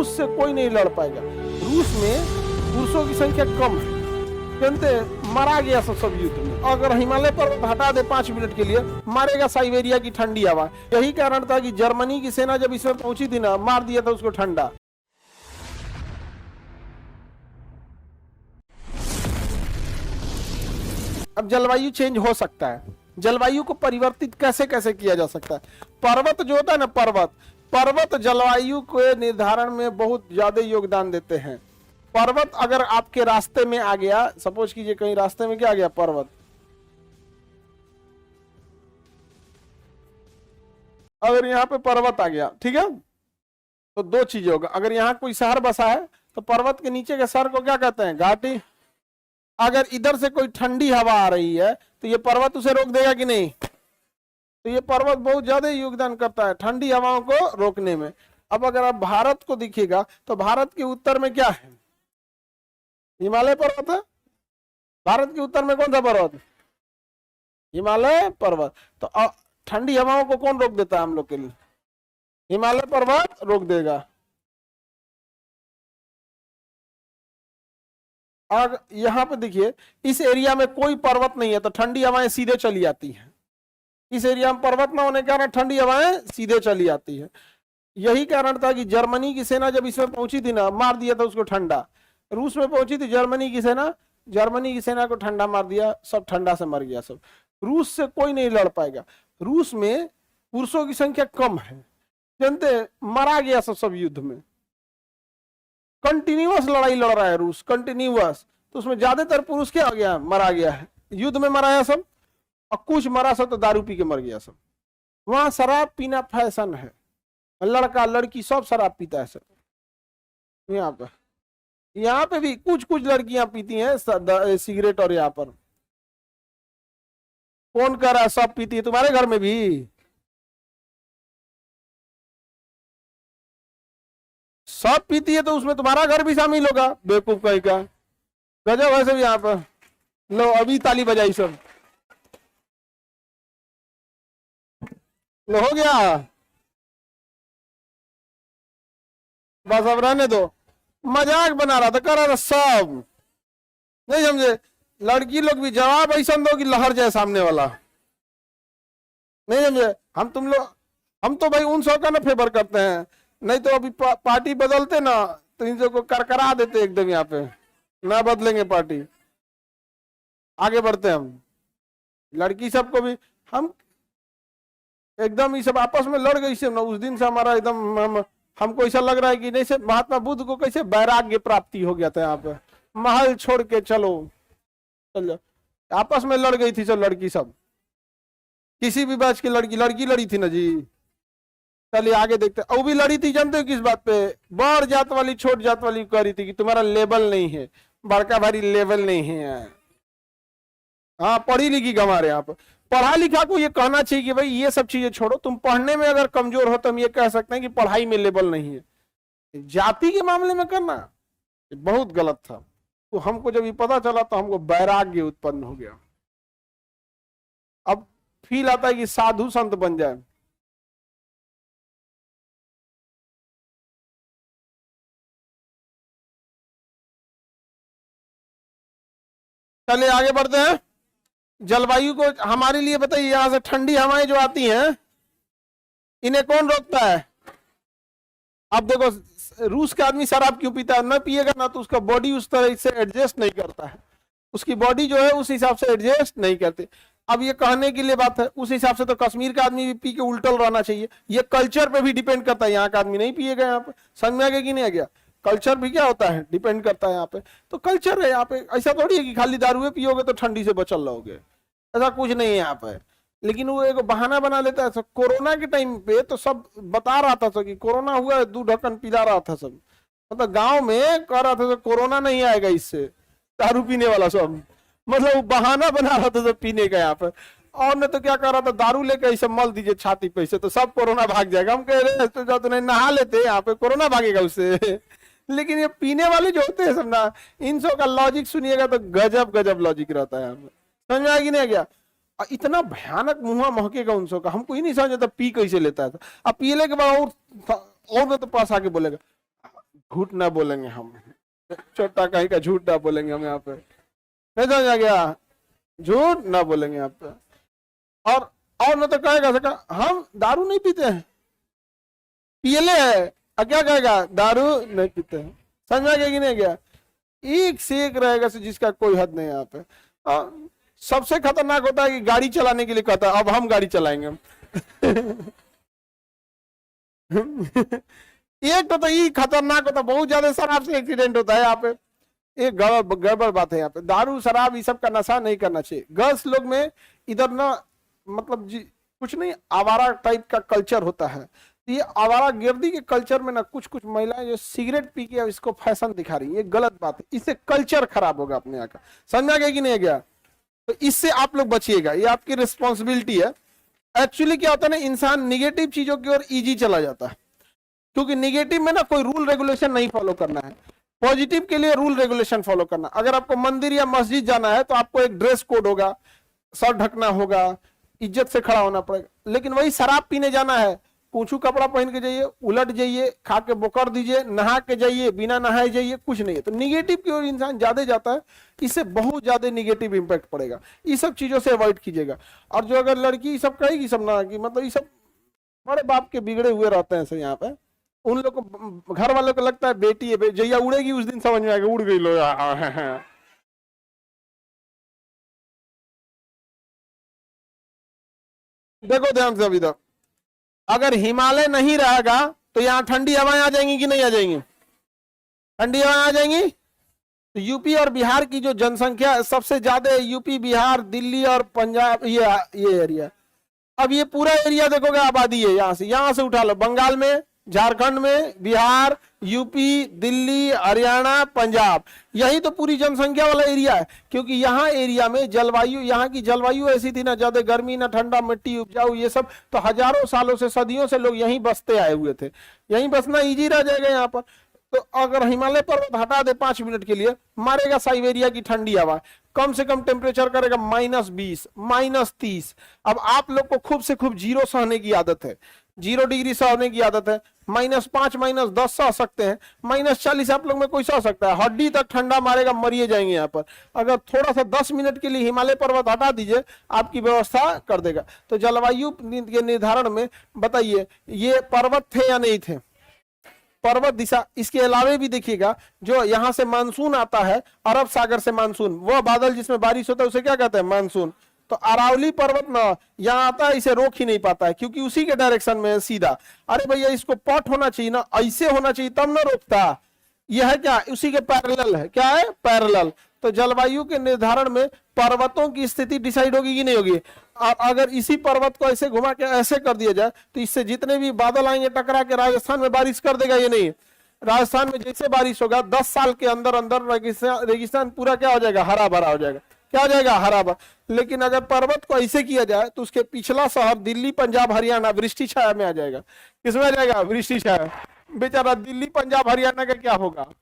रूस से कोई नहीं लड़ पाएगा। रूस में पुरुषों की संख्या कम है, जानते मरा गया सब युद्ध में। अगर हिमालय पर हटा दे 5 मिनट के लिए, मारेगा साइबेरिया की ठंडी हवा। यही कारण था कि जर्मनी की सेना जब इसमें पहुंची थी ना, मार दिया था उसको ठंडा। अब जलवायु चेंज हो सकता है, जलवायु को परिवर्तित कैसे कैसे किया जा सकता है। पर्वत जो होता है ना, पर्वत जलवायु के निर्धारण में बहुत ज्यादा योगदान देते हैं। पर्वत अगर आपके रास्ते में आ गया, सपोज कीजिए कहीं रास्ते में क्या आ गया, पर्वत, अगर यहाँ पे पर्वत आ गया, ठीक है, तो दो चीजें होगा। अगर यहाँ कोई शहर बसा है तो पर्वत के नीचे के शहर को क्या कहते हैं, घाटी। अगर इधर से कोई ठंडी हवा आ रही है तो ये पर्वत उसे रोक देगा कि नहीं। तो ये पर्वत बहुत ज्यादा योगदान करता है ठंडी हवाओं को रोकने में। अब अगर आप भारत को दिखेगा तो भारत के उत्तर में क्या है, हिमालय पर्वत है। भारत के उत्तर में कौन सा पर्वत, हिमालय पर्वत। तो ठंडी हवाओं को कौन रोक देता है हम लोग के लिए, हिमालय पर्वत रोक देगा। और यहाँ पे देखिए, इस एरिया में कोई पर्वत नहीं है तो ठंडी हवाएं सीधे चली आती हैं। इस एरिया में पर्वत ना होने के कारण ठंडी हवाएं सीधे चली आती है। यही कारण था कि जर्मनी की सेना जब इसमें पहुंची थी ना, मार दिया था उसको ठंडा। रूस में पहुंची थी जर्मनी की सेना, जर्मनी की सेना को ठंडा मार दिया, सब ठंडा से मर गया सब। रूस से कोई नहीं लड़ पाएगा। रूस में पुरुषों की संख्या कम है, जानते मरा गया सब युद्ध में। कंटिन्यूअस लड़ाई लड़ रहा है रूस, कंटिन्यूअस। तो उसमें ज्यादातर पुरुष क्या हो गया, मरा गया है, युद्ध में मराया सब। और कुछ मरा सब तो दारू पी के मर गया सब। वहां शराब पीना फैशन है, लड़का लड़की सब शराब पीता है सब। यहाँ पे भी कुछ कुछ लड़कियां पीती हैं सिगरेट। और यहाँ पर कौन कर रहा है, सब पीती है। तुम्हारे घर में भी सब पीती है तो उसमें तुम्हारा घर भी शामिल होगा, बेवकूफ कहीं का। गजब वैसे भी यहाँ पर। लो अभी ताली बजाई सब, लो हो गया, बस अब रहने दो। मजाक बना रहा था, कर रहा था सब, नहीं समझे। लड़की लोग भी जवाब ऐसा दो कि लहर जाए सामने वाला, नहीं समझे। हम तो भाई उन सौ का ना फेवर करते हैं, नहीं तो अभी पार्टी बदलते ना तो इन सबको करकरा देते एकदम। यहाँ पे ना बदलेंगे पार्टी, आगे बढ़ते हम। लड़की सबको भी हम एकदम ये सब आपस में लड़ गई से ना, उस दिन से हमारा एकदम हमको ऐसा लग रहा है कि जैसे महात्मा बुद्ध को कैसे वैराग्य प्राप्ति हो गया था। यहाँ पे महल छोड़ के चलो, आपस में लड़ गई थी सब लड़की सब। किसी भी बैच की लड़की लड़ी थी ना जी। चलिए आगे देखते। वो भी लड़ी थी, जानते हो किस बात पे, बड़ जात वाली छोट जात वाली कह रही थी कि तुम्हारा लेवल नहीं है, बड़का भारी लेवल नहीं है। हाँ पढ़ी लिखी हमारे यहाँ पे पढ़ा लिखा को ये कहना चाहिए कि भाई ये सब चीजें छोड़ो, तुम पढ़ने में अगर कमजोर हो तो हम ये कह सकते हैं कि पढ़ाई में लेवल नहीं है। जाति के मामले में करना बहुत गलत था। तो हमको जब ये पता चला तो हमको वैराग्य उत्पन्न हो गया। अब फील आता है कि साधु संत बन जाए। चलिए आगे बढ़ते हैं। जलवायु को हमारे लिए बताइए, यहां से ठंडी हवाएं जो आती हैं इन्हें कौन रोकता है। अब देखो रूस का आदमी शराब क्यों पीता है, न पिएगा ना तो उसका बॉडी उस तरह से एडजस्ट नहीं करता है, उसकी बॉडी जो है उस हिसाब से एडजस्ट नहीं करती। अब ये कहने के लिए बात है, उस हिसाब से तो कश्मीर का आदमी भी पी के उल्टल रहना चाहिए। ये कल्चर पे भी डिपेंड करता है, यहाँ का आदमी नहीं पिएगा। यहाँ पे समझ में आ गया कि नहीं आ गया, कल्चर भी क्या होता है डिपेंड करता है। यहाँ पे तो कल्चर है, यहाँ पे ऐसा थोड़ी है कि खाली दारू पियोगे तो ठंडी से बचल रहोगे, ऐसा कुछ नहीं है यहाँ पे। लेकिन वो एक बहाना बना लेता है। कोरोना के टाइम पे तो सब बता रहा था कि कोरोना हुआ है, 2 ढक्कन पिला रहा था सब, मतलब गांव में कह रहा था कोरोना नहीं आएगा इससे, दारू पीने वाला सब, मतलब बहाना बना रहा था सब पीने का यहाँ पे। और ने तो क्या कर रहा था, दारू लेकर ऐसे मल दीजिए छाती पे से तो सब कोरोना भाग जाएगा। हम कह रहे तो जाते नहीं नहा लेते, यहाँ पे कोरोना भागेगा उससे। लेकिन ये पीने वाले जो होते हैं सब ना, इन सब का लॉजिक सुनिएगा तो गजब गजब लॉजिक रहता है यहाँ पे। समझ में आ गया नहीं आ गया। इतना भयानक मुंह महकेगा उन सब का, हमको ही नहीं समझ आता पी कैसे लेता है। अब पीले के बाद और तो पास आके बोलेगा झूठ ना बोलेंगे हम, छोटा कहीं का झूठ ना बोलेंगे हम यहाँ पे, नहीं समझ आ गया, झूठ ना बोलेंगे यहाँ पे। और न तो कहेगा सका हम दारू नहीं पीते हैं, पियले है, और क्या कहेगा दारू नहीं पीते हैं, समझ में आ गया कि नहीं गया। एक से एक रहेगा जिसका कोई हद नहीं यहाँ पे। सबसे खतरनाक होता है कि गाड़ी चलाने के लिए कहता है अब हम गाड़ी चलाएंगे एक तो ये खतरनाक होता है, बहुत ज्यादा शराब से एक्सीडेंट होता है यहाँ पे। एक गड़बड़ बात है यहाँ पे, दारू शराब ये सब का नशा नहीं करना चाहिए। गर्ल्स लोग में इधर ना मतलब कुछ नहीं आवारा टाइप का कल्चर होता है, ये आवारा गिर्दी के कल्चर में ना कुछ कुछ महिलाएं जो सिगरेट पी के इसको फैशन दिखा रही है, ये गलत बात है, इससे कल्चर खराब होगा अपने यहाँ का, समझ में आ गया कि नहीं गया। तो इससे आप लोग बचिएगा, ये आपकी रिस्पॉन्सिबिलिटी है। एक्चुअली क्या होता है ना, इंसान निगेटिव चीजों की ओर इजी चला जाता है, क्योंकि निगेटिव में ना कोई रूल रेगुलेशन नहीं फॉलो करना है, पॉजिटिव के लिए रूल रेगुलेशन फॉलो करना। अगर आपको मंदिर या मस्जिद जाना है तो आपको एक ड्रेस कोड होगा, सर ढकना होगा, इज्जत से खड़ा होना पड़ेगा। लेकिन वही शराब पीने जाना है, पूछू कपड़ा पहन के जाइए, उलट जाइए, खा के बोकर दीजिए, नहा के जाइए, बिना नहाए जाइए, कुछ नहीं है। तो निगेटिव की ओर इंसान ज्यादा जाता है, इससे बहुत ज्यादा निगेटिव इंपैक्ट पड़ेगा। ये सब चीजों से अवॉइड कीजिएगा। और जो अगर लड़की सब कहेगी सब ना कि मतलब ये सब बड़े बाप के बिगड़े हुए रहते हैं यहाँ पे, उन लोग को घर वालों को लगता है बेटी है, जैया उड़ेगी उस दिन समझ में आएगा उड़ गई लो देखो ध्यान से अभी तक, अगर हिमालय नहीं रहेगा तो यहाँ ठंडी हवाएं आ जाएंगी कि नहीं आ जाएंगी, ठंडी हवाएं आ जाएंगी। तो यूपी और बिहार की जो जनसंख्या सबसे ज्यादा है, यूपी, बिहार, दिल्ली और पंजाब, ये एरिया। अब ये पूरा एरिया देखोगे आबादी है, यहाँ से उठा लो, बंगाल में, झारखंड में, बिहार, यूपी, दिल्ली, हरियाणा, पंजाब, यही तो पूरी जनसंख्या वाला एरिया है। क्योंकि यहाँ एरिया में जलवायु, यहाँ की जलवायु ऐसी थी ना, ज्यादा गर्मी ना ठंडा, मिट्टी उपजाऊ, ये सब तो हजारों सालों से, सदियों से लोग यहीं बसते आए हुए थे, यहीं बसना इजी रह जाएगा यहाँ पर। तो अगर हिमालय पर्वत हटा दे 5 मिनट के लिए, मारेगा साइबेरिया की ठंडी हवा, कम से कम टेम्परेचर करेगा -20, -30। अब आप लोग को खूब से खूब 0 सहने की आदत है, 0 डिग्री सहने की आदत है, -5, -10 सह सकते हैं, -40 आप लोग में कोई सह सकता है, हड्डी तक ठंडा मारेगा, मरिए जाएंगे यहाँ पर। अगर थोड़ा सा 10 मिनट के लिए हिमालय पर्वत हटा दीजिए, आपकी व्यवस्था कर देगा। तो जलवायु के निर्धारण में बताइए ये पर्वत थे या नहीं थे, पर्वत दिशा। इसके अलावे भी देखिएगा, जो यहाँ से मानसून आता है, अरब सागर से मानसून, वह बादल जिसमें बारिश होता है उसे क्या कहते हैं, मानसून। तो अरावली पर्वत ना यहाँ आता है, इसे रोक ही नहीं पाता है, क्योंकि उसी के डायरेक्शन में सीधा। अरे भैया इसको पट होना चाहिए ना, ऐसे होना चाहिए तब ना रोकता, यह है क्या, उसी के पैरेलल है, क्या है, पैरेलल। तो जलवायु के निर्धारण में पर्वतों की स्थिति डिसाइड होगी कि नहीं होगी। अगर इसी पर्वत को ऐसे घुमा के ऐसे कर दिया जाए तो इससे जितने भी बादल आएंगे टकरा के राजस्थान में बारिश कर देगा, ये नहीं। राजस्थान में जैसे बारिश होगा 10 साल के अंदर अंदर रेगिस्तान पूरा क्या हो जाएगा, हरा भरा हो जाएगा, क्या हो जाएगा, हरा भरा। लेकिन अगर पर्वत को ऐसे किया जाए तो उसके पिछला शहर दिल्ली, पंजाब, हरियाणा वृष्टि छाया में आ जाएगा। किसमें आ जाएगा, वृष्टि छाया। बेचारा दिल्ली, पंजाब, हरियाणा का क्या होगा,